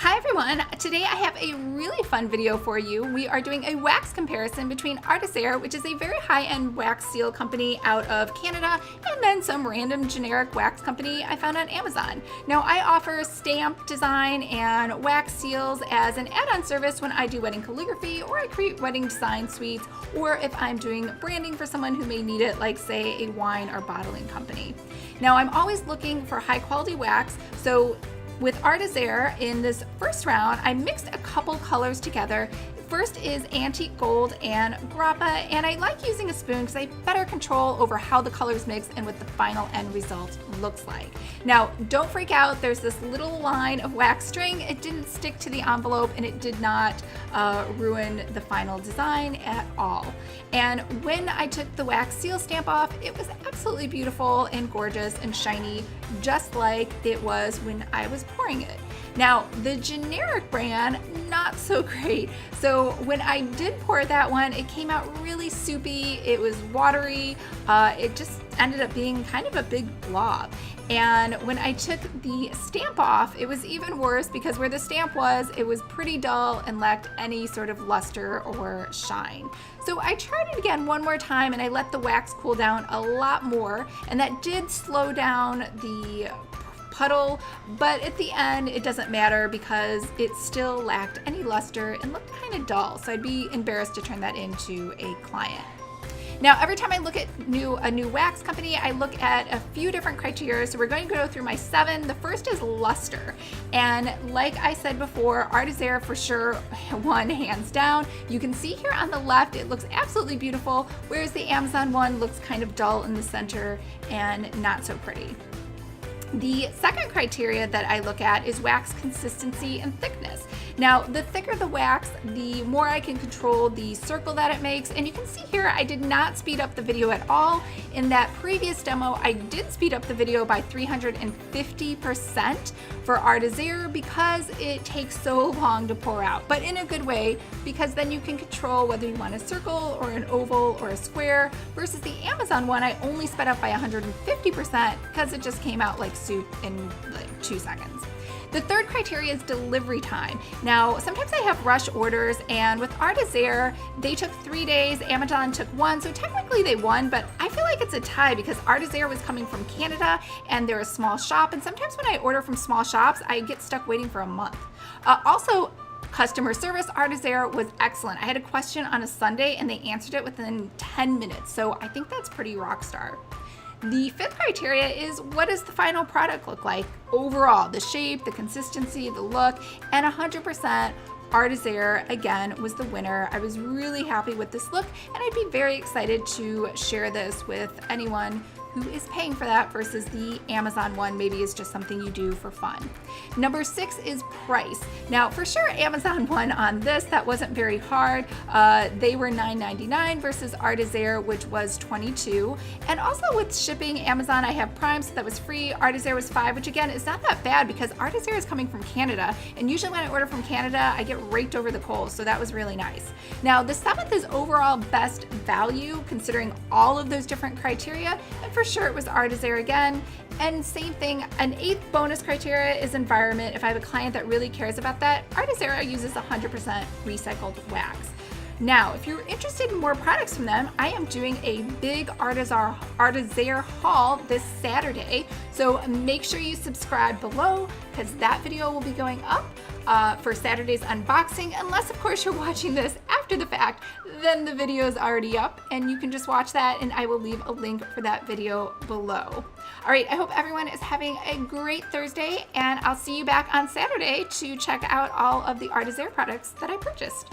Hi everyone, today I have a really fun video for you. We are doing a wax comparison between Artisaire, which is a very high-end wax seal company out of Canada, and then some random generic wax company I found on Amazon. Now I offer stamp design and wax seals as an add-on service when I do wedding calligraphy or I create wedding design suites, or if I'm doing branding for someone who may need it, like say a wine or bottling company. Now I'm always looking for high quality wax, so with Artisaire, in this first round, I mixed a couple colors together. First is antique gold and grappa, and I like using a spoon because I have better control over how the colors mix and what the final end result looks like. Now, don't freak out, there's this little line of wax string. It didn't stick to the envelope and it did not ruin the final design at all. And when I took the wax seal stamp off, it was absolutely beautiful and gorgeous and shiny, just like it was when I was pouring it. Now, the generic brand, not so great. So when I did pour that one, it came out really soupy, it was watery, it just ended up being kind of a big blob. And when I took the stamp off, it was even worse because where the stamp was, it was pretty dull and lacked any sort of luster or shine. So I tried it again one more time and I let the wax cool down a lot more, and that did slow down the puddle, but at the end it doesn't matter because it still lacked any luster and looked kind of dull, so I'd be embarrassed to turn that into a client. Now, every time I look at a new wax company, I look at a few different criteria. So we're going to go through my 7. The first is luster. And like I said before, Artisaire for sure won hands down. You can see here on the left, it looks absolutely beautiful, whereas the Amazon one looks kind of dull in the center and not so pretty. The second criteria that I look at is wax consistency and thickness. Now, the thicker the wax, the more I can control the circle that it makes. And you can see here, I did not speed up the video at all. In that previous demo, I did speed up the video by 350% for Artisaire because it takes so long to pour out, but in a good way, because then you can control whether you want a circle or an oval or a square, versus the Amazon one, I only sped up by 150% because it just came out like soup in like 2 seconds. The third criteria is delivery time. Now, sometimes I have rush orders, and with Artisaire, they took 3 days, Amazon took 1, so technically they won, but I feel like it's a tie because Artisaire was coming from Canada and they're a small shop, and sometimes when I order from small shops, I get stuck waiting for a month. Also, customer service, Artisaire was excellent. I had a question on a Sunday and they answered it within 10 minutes, so I think that's pretty rock star. The fifth criteria is, what does the final product look like overall? The shape, the consistency, the look, and 100% Artisaire again was the winner. I was really happy with this look, and I'd be very excited to share this with anyone who is paying for that versus the Amazon one maybe is just something you do for fun. Number 6 is price. Now, for sure, Amazon won on this. That wasn't very hard. They were $9.99 versus Artisaire, which was $22. And also with shipping, Amazon, I have Prime, so that was free. Artisaire was $5, which again is not that bad because Artisaire is coming from Canada. And usually when I order from Canada, I get raked over the coals, so that was really nice. Now, the 7th is overall best value, considering all of those different criteria. And for sure, it was Artisaire again. And same thing, an 8th bonus criteria is environment. If I have a client that really cares about that, Artisaire uses 100% recycled wax. Now, if you're interested in more products from them, I am doing a big Artisaire haul this Saturday. So make sure you subscribe below because that video will be going up for Saturday's unboxing. Unless, of course, you're watching this after the fact, then the video is already up and you can just watch that, and I will leave a link for that video below. All right, I hope everyone is having a great Thursday, and I'll see you back on Saturday to check out all of the Artisaire products that I purchased.